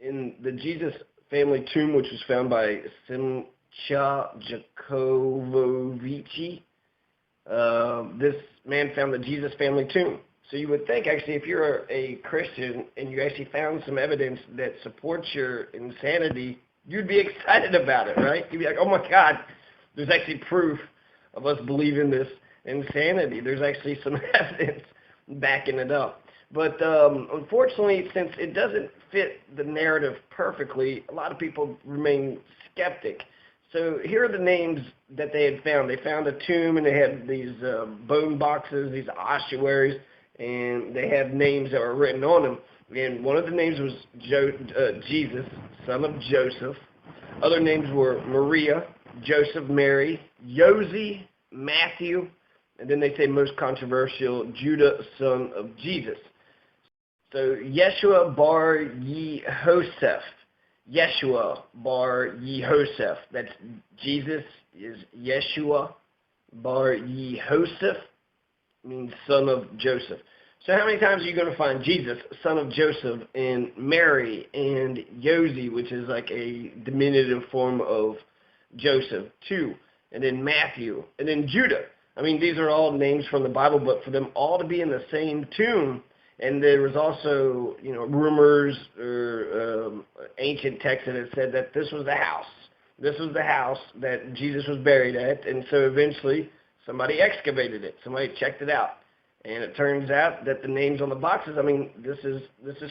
in the Jesus family tomb, which was found by Simcha Jacovovici. This man found the Jesus family tomb. So you would think, actually, if you're a Christian and you actually found some evidence that supports your insanity, you'd be excited about it, right? You'd be like, oh my God, there's actually proof of us believing this insanity. There's actually some evidence backing it up. But unfortunately, since it doesn't fit the narrative perfectly, a lot of people remain skeptic. So here are the names that they had found. They found a tomb, and they had these bone boxes, these ossuaries, and they had names that were written on them. And one of the names was Jesus, son of Joseph. Other names were Maria, Joseph, Mary, Josie, Matthew, and then they say most controversial, Judah, son of Jesus. So Yeshua bar Yehoseph. Yeshua bar Yehoseph. That's Jesus is Yeshua bar Yehoseph, means son of Joseph. So how many times are you going to find Jesus, son of Joseph, and Mary, and Josie, which is like a diminutive form of Joseph, 2, and then Matthew, and then Judah? I mean, these are all names from the Bible, but for them all to be in the same tomb. And there was also, rumors or ancient texts that had said that this was the house. This was the house that Jesus was buried at. And so eventually somebody excavated it. Somebody checked it out. And it turns out that the names on the boxes, I mean, this is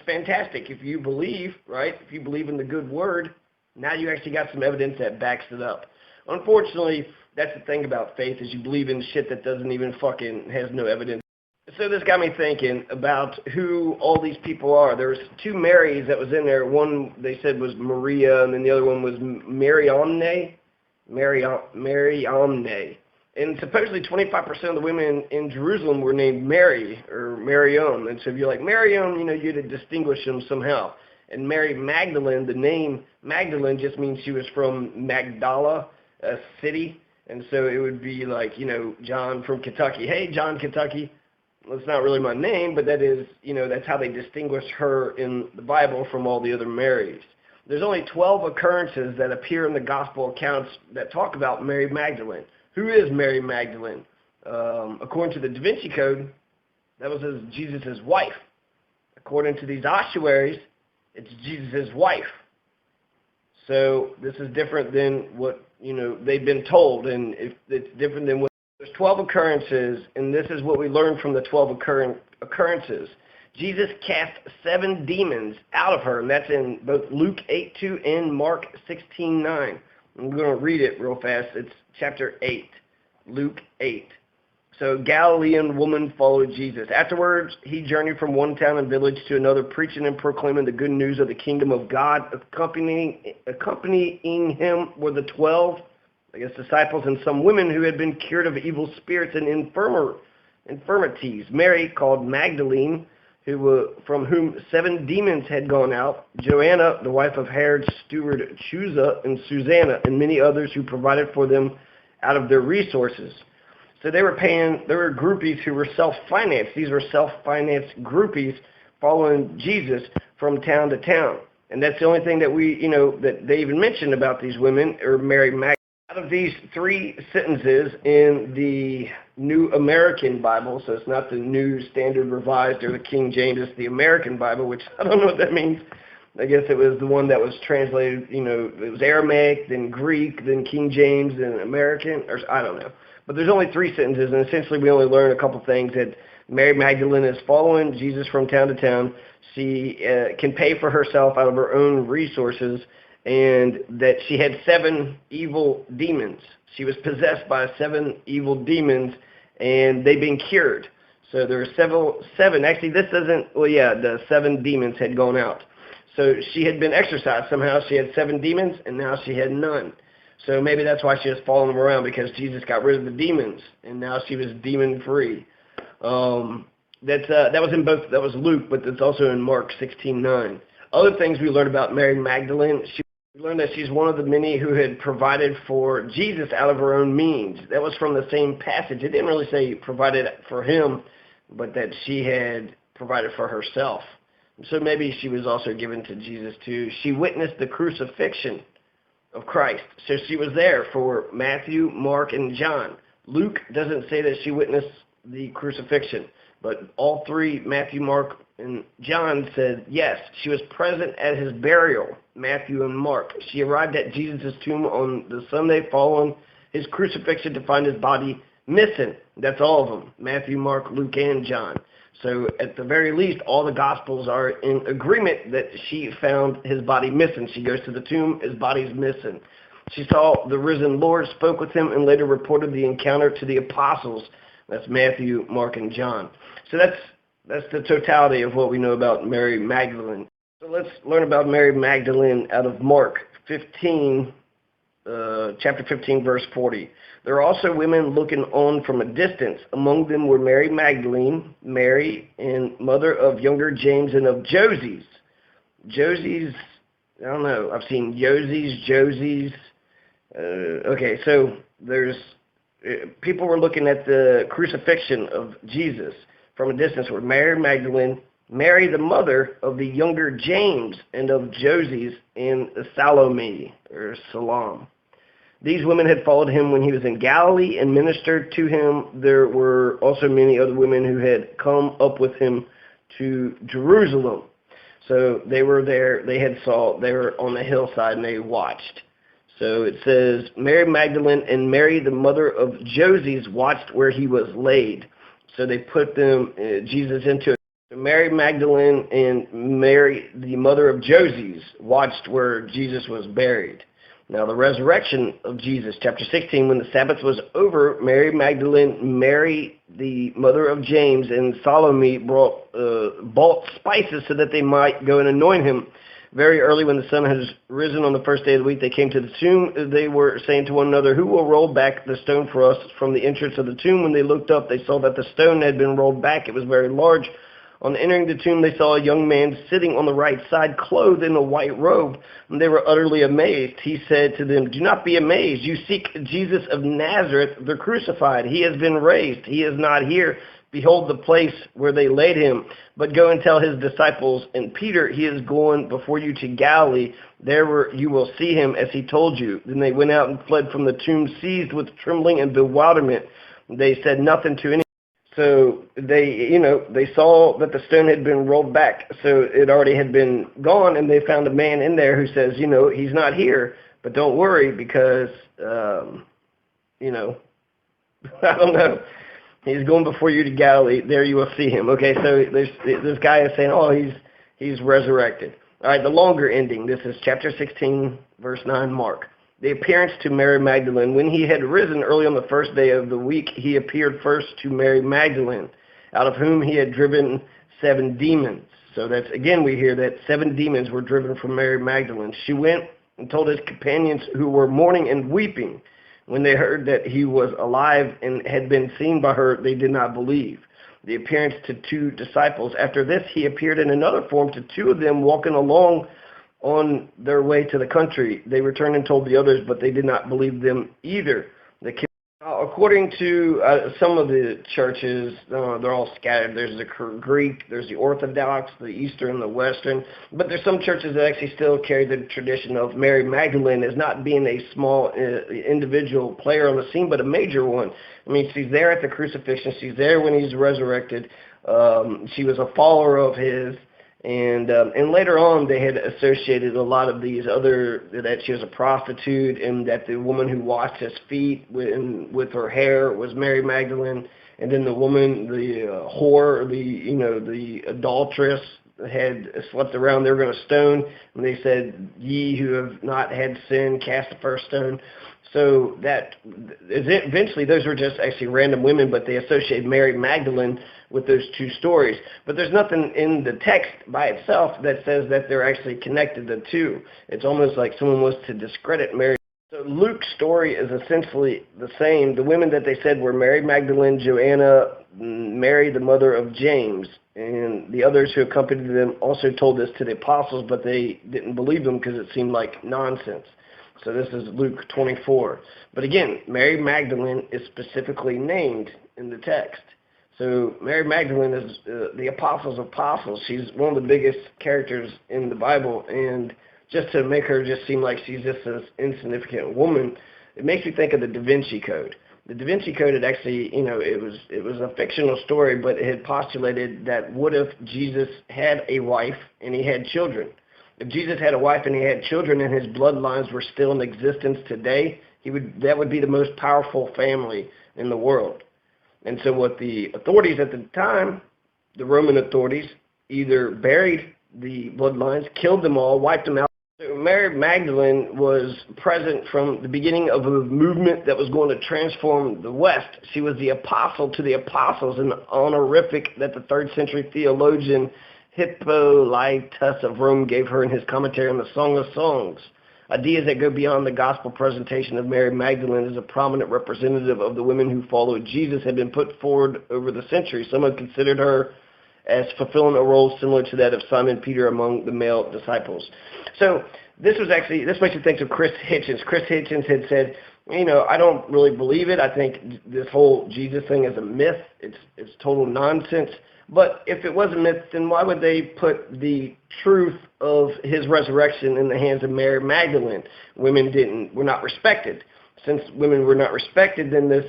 fantastic. If you believe, right, if you believe in the good word, now you actually got some evidence that backs it up. Unfortunately, that's the thing about faith, is you believe in shit that doesn't even has no evidence. So this got me thinking about who all these people are. There was 2 Marys that was in there. One they said was Maria, and then the other one was Mariamne. And supposedly 25% of the women in Jerusalem were named Mary or Mariam. And so if you're like Mariam, you'd have distinguished them somehow. And Mary Magdalene, the name Magdalene just means she was from Magdala, a city. And so it would be like, John from Kentucky. Hey, John, Kentucky. Well, it's not really my name, but that is, that's how they distinguish her in the Bible from all the other Marys. There's only 12 occurrences that appear in the gospel accounts that talk about Mary Magdalene. Who is Mary Magdalene? According to the Da Vinci Code, that was Jesus' wife. According to these ossuaries, it's Jesus' wife. So this is different than what, they've been told, and it's different than what. There's 12 occurrences, and this is what we learned from the 12 occurrences. Jesus cast 7 demons out of her, and that's in both Luke 8:2 and Mark 16:9. I'm going to read it real fast. It's chapter 8, Luke 8. So Galilean woman followed Jesus. Afterwards, he journeyed from one town and village to another, preaching and proclaiming the good news of the kingdom of God. Accompanying him were the 12 disciples and some women who had been cured of evil spirits and infirmities. Mary, called Magdalene, from whom 7 demons had gone out, Joanna, the wife of Herod's steward Chuza, and Susanna, and many others who provided for them out of their resources. So they were groupies who were self-financed. These were self-financed groupies following Jesus from town to town. And that's the only thing that that they even mentioned about these women, or Mary Magdalene. Out of these 3 sentences in the New American Bible, so it's not the New Standard Revised or the King James, it's the American Bible, which I don't know what that means. I guess it was the one that was translated, it was Aramaic, then Greek, then King James, then American, or I don't know. But there's only 3 sentences, and essentially we only learn a couple things, that Mary Magdalene is following Jesus from town to town. She can pay for herself out of her own resources, and that she had 7 evil demons. She was possessed by 7 evil demons, and they've been cured. So there are 7. Actually, this doesn't, the 7 demons had gone out. So she had been exorcised. Somehow she had 7 demons, and now she had none. So maybe that's why she was following them around, because Jesus got rid of the demons, and now she was demon-free. That was Luke, but that's also in Mark 16:9. Other things we learned about Mary Magdalene, we learned that she's one of the many who had provided for Jesus out of her own means. That was from the same passage. It didn't really say provided for him, but that she had provided for herself. So maybe she was also given to Jesus too. She witnessed the crucifixion of Christ. So she was there for Matthew, Mark, and John. Luke doesn't say that she witnessed the crucifixion, but all three, Matthew, Mark, and John, said yes, she was present at his burial, Matthew and Mark. She arrived at Jesus' tomb on the Sunday following his crucifixion to find his body missing. That's all of them, Matthew, Mark, Luke, and John. So at the very least, all the Gospels are in agreement that she found his body missing. She goes to the tomb, his body's missing. She saw the risen Lord, spoke with him, and later reported the encounter to the apostles. That's Matthew, Mark, and John. So that's the totality of what we know about Mary Magdalene. So let's learn about Mary Magdalene out of Mark 15, chapter 15, verse 40. There are also women looking on from a distance. Among them were Mary Magdalene, Mary, and mother of younger James and of Joses. Joses, I don't know. I've seen Joses. Okay, so there's people were looking at the crucifixion of Jesus from a distance were Mary Magdalene, Mary the mother of the younger James and of Joses, and Salome, or Salam. These women had followed him when he was in Galilee and ministered to him. There were also many other women who had come up with him to Jerusalem. So they were there, they were on the hillside and they watched. So it says, Mary Magdalene and Mary, the mother of Joses, watched where he was laid. So they put Jesus into it. So Mary Magdalene and Mary, the mother of Joses, watched where Jesus was buried. Now the resurrection of Jesus, chapter 16, when the Sabbath was over, Mary Magdalene, Mary, the mother of James, and Salome bought spices so that they might go and anoint him. Very early when the sun had risen on the first day of the week, they came to the tomb. They were saying to one another, who will roll back the stone for us from the entrance of the tomb? When they looked up, they saw that the stone had been rolled back. It was very large. On entering the tomb, they saw a young man sitting on the right side, clothed in a white robe, and they were utterly amazed. He said to them, do not be amazed. You seek Jesus of Nazareth, the crucified. He has been raised. He is not here. Behold the place where they laid him. But go and tell his disciples and Peter, he is going before you to Galilee. There you will see him as he told you. Then they went out and fled from the tomb, seized with trembling and bewilderment. They said nothing to anyone. So they saw that the stone had been rolled back. So it already had been gone, and they found a man in there who says, he's not here, but don't worry because, I don't know. He's going before you to Galilee. There you will see him. Okay, so this guy is saying, oh, he's resurrected. All right, the longer ending. This is chapter 16, verse 9, Mark. The appearance to Mary Magdalene. When he had risen early on the first day of the week, he appeared first to Mary Magdalene, out of whom he had driven 7 demons. So that's, again, we hear that 7 demons were driven from Mary Magdalene. She went and told his companions who were mourning and weeping. When they heard that he was alive and had been seen by her, they did not believe. The appearance to 2 disciples. After this, he appeared in another form to 2 of them walking along on their way to the country. They returned and told the others, but they did not believe them either. According to some of the churches, they're all scattered. There's the Greek, there's the Orthodox, the Eastern, the Western. But there's some churches that actually still carry the tradition of Mary Magdalene as not being a small individual player on the scene, but a major one. I mean, she's there at the crucifixion. She's there when he's resurrected. She was a follower of his. And later on, they had associated a lot of these that she was a prostitute, and that the woman who washed his feet with her hair was Mary Magdalene, and then the woman, the whore, the adulteress, had slept around. They were going to stone, and they said, "Ye who have not had sin, cast the first stone." So that eventually, those were just actually random women, but they associated Mary Magdalene with those 2 stories. But there's nothing in the text by itself that says that they're actually connected, the 2. It's almost like someone was to discredit Mary. So Luke's story is essentially the same. The women that they said were Mary Magdalene, Joanna, Mary the mother of James, and the others who accompanied them also told this to the apostles, but they didn't believe them because it seemed like nonsense. So this is Luke 24. But again, Mary Magdalene is specifically named in the text. So Mary Magdalene is the apostles of apostles. She's one of the biggest characters in the Bible, and just to make her just seem like she's just this insignificant woman, it makes me think of the Da Vinci Code. The Da Vinci Code had actually, it was a fictional story, but it had postulated that what if Jesus had a wife and he had children? If Jesus had a wife and he had children and his bloodlines were still in existence today, that would be the most powerful family in the world. And so what the authorities at the time, the Roman authorities, either buried the bloodlines, killed them all, wiped them out. So Mary Magdalene was present from the beginning of a movement that was going to transform the West. She was the apostle to the apostles, an honorific that the 3rd century theologian Hippolytus of Rome gave her in his commentary on the Song of Songs. Ideas that go beyond the gospel presentation of Mary Magdalene as a prominent representative of the women who followed Jesus had been put forward over the centuries. Some have considered her as fulfilling a role similar to that of Simon Peter among the male disciples. So this makes you think of Chris Hitchens. Chris Hitchens had said, I don't really believe it. I think this whole Jesus thing is a myth. It's total nonsense. But if it was a myth, then why would they put the truth of his resurrection in the hands of Mary Magdalene? Women were not respected. Since women were not respected, then this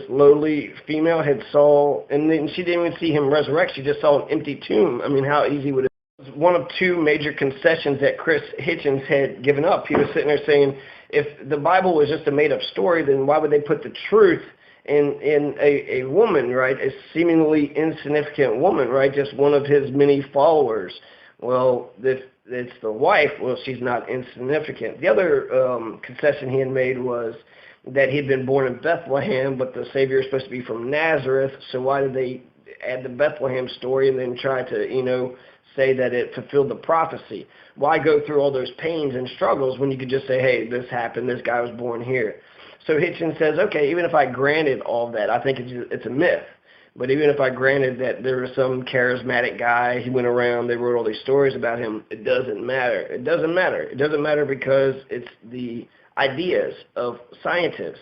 lowly female and then she didn't even see him resurrect. She just saw an empty tomb. I mean, how easy would it be? It was one of 2 major concessions that Chris Hitchens had given up. He was sitting there saying, if the Bible was just a made-up story, then why would they put the truth in a woman, right? A seemingly insignificant woman, right? Just one of his many followers. Well, if it's the wife, well, she's not insignificant. The other concession he had made was that he'd been born in Bethlehem, but the Savior is supposed to be from Nazareth, so why did they add the Bethlehem story and then try to, say that it fulfilled the prophecy? Why go through all those pains and struggles when you could just say, hey, this happened, this guy was born here? So Hitchens says, okay, even if I granted all that, I think it's a myth. But even if I granted that there was some charismatic guy, he went around, they wrote all these stories about him, it doesn't matter. It doesn't matter. It doesn't matter because it's the ideas of scientists,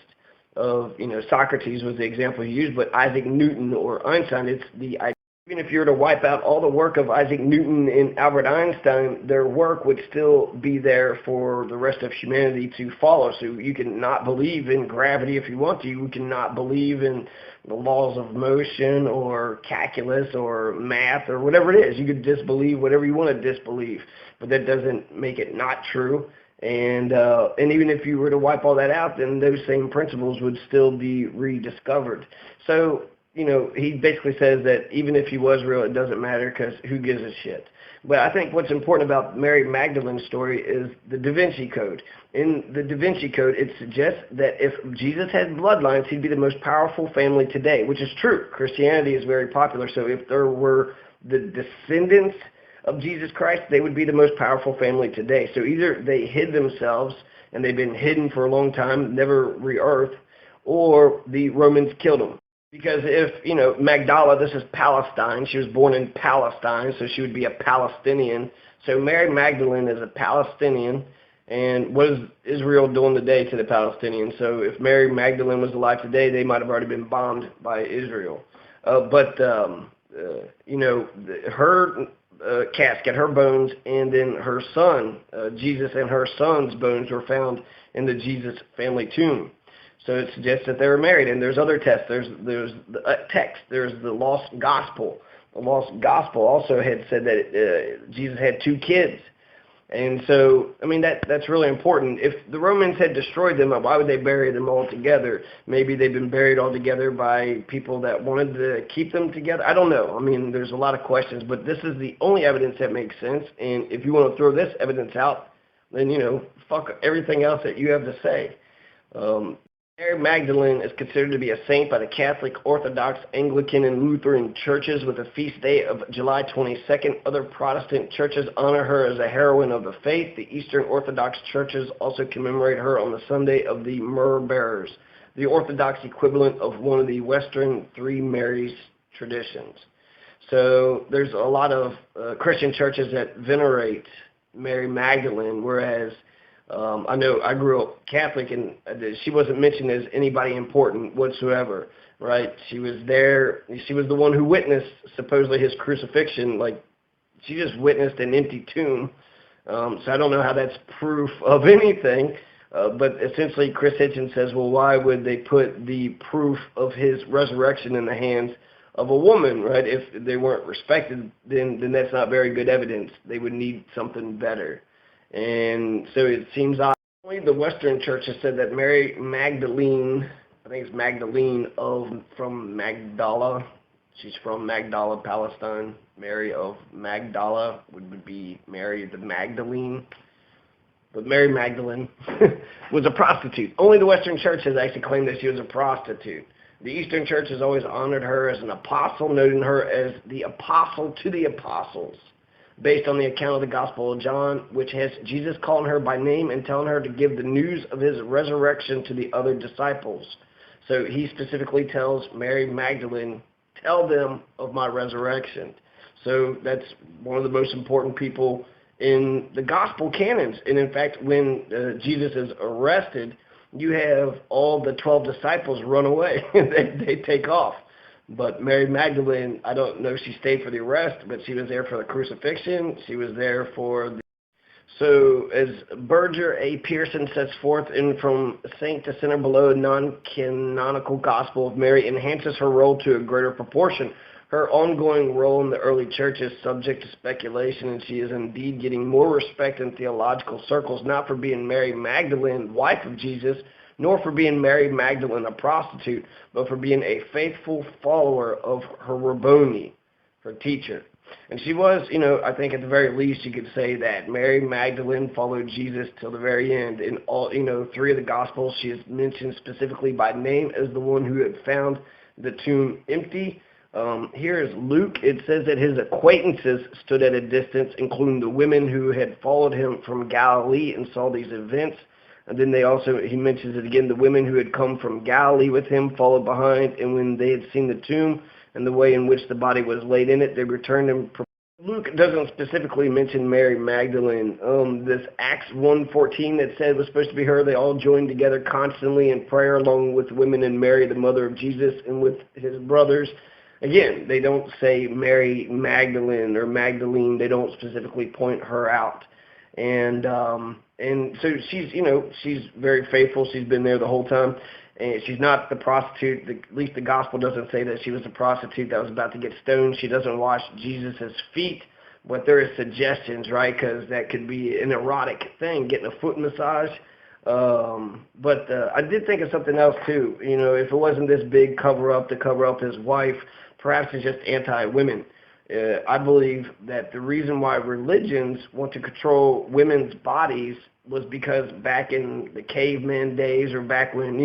Socrates was the example he used, but Isaac Newton or Einstein, it's the idea. Even if you were to wipe out all the work of Isaac Newton and Albert Einstein, their work would still be there for the rest of humanity to follow. So you can not believe in gravity if you want to. You can not believe in the laws of motion or calculus or math or whatever it is. You could disbelieve whatever you want to disbelieve, but that doesn't make it not true. And even if you were to wipe all that out, then those same principles would still be rediscovered. So he basically says that even if he was real, it doesn't matter because who gives a shit. But I think what's important about Mary Magdalene's story is the Da Vinci Code. In the Da Vinci Code, it suggests that if Jesus had bloodlines, he'd be the most powerful family today, which is true. Christianity is very popular, so if there were the descendants of Jesus Christ, they would be the most powerful family today. So either they hid themselves, and they've been hidden for a long time, never re-earthed, or the Romans killed them. Because if, Magdala, this is Palestine, she was born in Palestine, so she would be a Palestinian. So Mary Magdalene is a Palestinian, and what is Israel doing today to the Palestinians? So if Mary Magdalene was alive today, they might have already been bombed by Israel. Her casket, her bones, and then her son, Jesus and her son's bones were found in the Jesus family tomb. So it suggests that they were married, and there's other tests. There's the text. There's the lost gospel. The lost gospel also had said that Jesus had 2 kids, and so that's really important. If the Romans had destroyed them, why would they bury them all together? Maybe they've been buried all together by people that wanted to keep them together. I don't know. There's a lot of questions, but this is the only evidence that makes sense. And if you want to throw this evidence out, then fuck everything else that you have to say. Mary Magdalene is considered to be a saint by the Catholic, Orthodox, Anglican, and Lutheran churches with a feast day of July 22nd. Other Protestant churches honor her as a heroine of the faith. The Eastern Orthodox churches also commemorate her on the Sunday of the Myrrh Bearers, the Orthodox equivalent of one of the Western Three Marys traditions. So there's a lot of Christian churches that venerate Mary Magdalene, whereas I know I grew up Catholic, and she wasn't mentioned as anybody important whatsoever, right? She was there. She was the one who witnessed supposedly his crucifixion. Like, she just witnessed an empty tomb. So I don't know how that's proof of anything. But essentially, Chris Hitchens says, well, why would they put the proof of his resurrection in the hands of a woman, right? If they weren't respected, then that's not very good evidence. They would need something better. And so it seems only the Western Church has said that Mary Magdalene, I think it's Magdalene from Magdala. She's from Magdala, Palestine. Mary of Magdala would be Mary the Magdalene. But Mary Magdalene was a prostitute. Only the Western Church has actually claimed that she was a prostitute. The Eastern Church has always honored her as an apostle, noting her as the apostle to the apostles, based on the account of the Gospel of John, which has Jesus calling her by name and telling her to give the news of his resurrection to the other disciples. So he specifically tells Mary Magdalene, tell them of my resurrection. So that's one of the most important people in the gospel canons. And in fact, when Jesus is arrested, you have all the 12 disciples run away. They take off. But Mary Magdalene, I don't know if she stayed for the arrest, but she was there for the crucifixion. She was there for the... So as Berger A. Pearson sets forth in From Saint to Sinner Below, non-canonical Gospel of Mary enhances her role to a greater proportion. Her ongoing role in the early church is subject to speculation, and she is indeed getting more respect in theological circles, not for being Mary Magdalene, wife of Jesus, nor for being Mary Magdalene, a prostitute, but for being a faithful follower of her Rabboni, her teacher. And she was, I think at the very least you could say that Mary Magdalene followed Jesus till the very end. In all, 3 of the Gospels, she is mentioned specifically by name as the one who had found the tomb empty. Here is Luke. It says that his acquaintances stood at a distance, including the women who had followed him from Galilee and saw these events. And then he mentions it again, the women who had come from Galilee with him followed behind, and when they had seen the tomb and the way in which the body was laid in it, they returned and... Luke doesn't specifically mention Mary Magdalene. This Acts 1:14 that said it was supposed to be her, they all joined together constantly in prayer along with women and Mary, the mother of Jesus, and with his brothers. Again, they don't say Mary Magdalene or Magdalene. They don't specifically point her out. And so she's very faithful. She's been there the whole time. And she's not the prostitute. At least the gospel doesn't say that she was a prostitute that was about to get stoned. She doesn't wash Jesus' feet. But there is suggestions, right? Because that could be an erotic thing, getting a foot massage. But I did think of something else, too. If it wasn't this big cover-up to cover up his wife, perhaps it's just anti-women. I believe that the reason why religions want to control women's bodies was because back in the caveman days, or back when,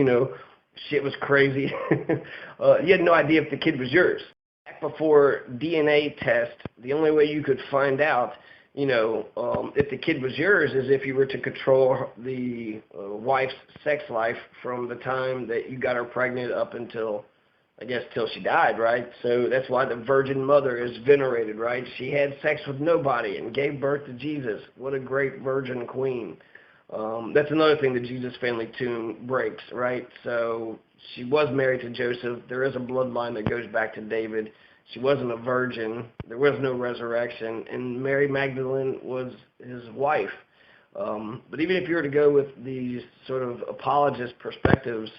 shit was crazy, you had no idea if the kid was yours. Back before DNA test, the only way you could find out, if the kid was yours is if you were to control the wife's sex life from the time that you got her pregnant up until, I guess, till she died, right? So that's why the Virgin Mother is venerated, right? She had sex with nobody and gave birth to Jesus. What a great virgin queen. That's another thing the Jesus family tomb breaks, right? So she was married to Joseph. There is a bloodline that goes back to David. She wasn't a virgin. There was no resurrection. And Mary Magdalene was his wife. But even if you were to go with these sort of apologist perspectives,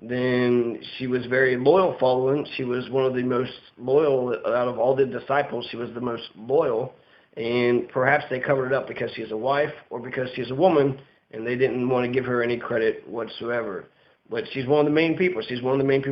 then she was very loyal following. She was one of the most loyal out of all the disciples. She was the most loyal. And perhaps they covered it up because she's a wife or because she's a woman, and they didn't want to give her any credit whatsoever. But she's one of the main people. She's one of the main people.